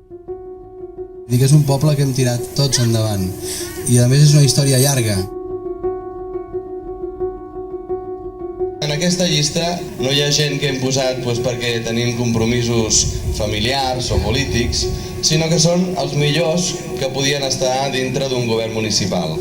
Dic que és un poble que hem tirat tots endavant i a més és una història llarga. En aquesta llista no hi ha gent que hem posat perquè tenim compromisos familiars o polítics, sinó que són els millors que podien estar dintre d'un govern municipal.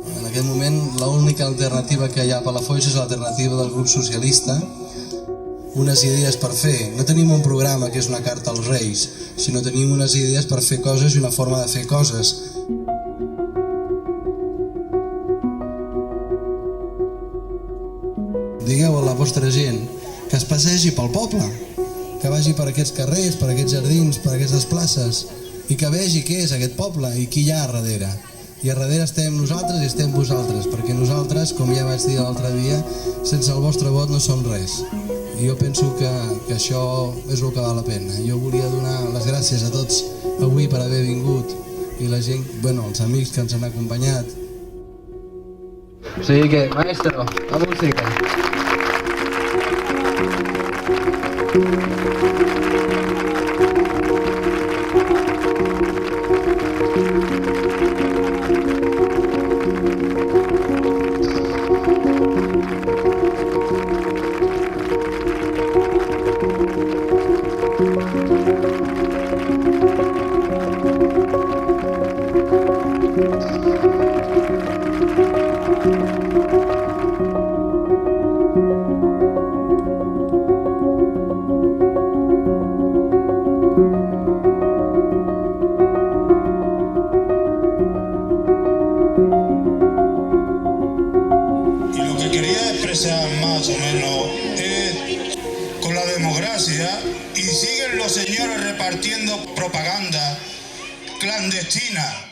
En aquest moment l'única alternativa que hi ha a Palafolls és l'alternativa del grup socialista, unes idees per fer. No tenim un programa que és una carta als Reis, sinó tenim unes idees per fer coses i una forma de fer coses. Digueu a la vostra gent que es passegi pel poble, que vagi per aquests carrers, per aquests jardins, per aquestes places i que vegi què és aquest poble i qui hi ha a darrere. I a darrere estem nosaltres i estem vosaltres, perquè nosaltres, com ja vaig dir l'altre dia, sense el vostre vot no som res. I jo penso que això és el que val la pena. Jo volia donar les gràcies a tots avui per haver vingut i la gent, els amics que ens han acompanyat. O sigui que, maestro, la música. Más o menos con la democracia y siguen los señores repartiendo propaganda clandestina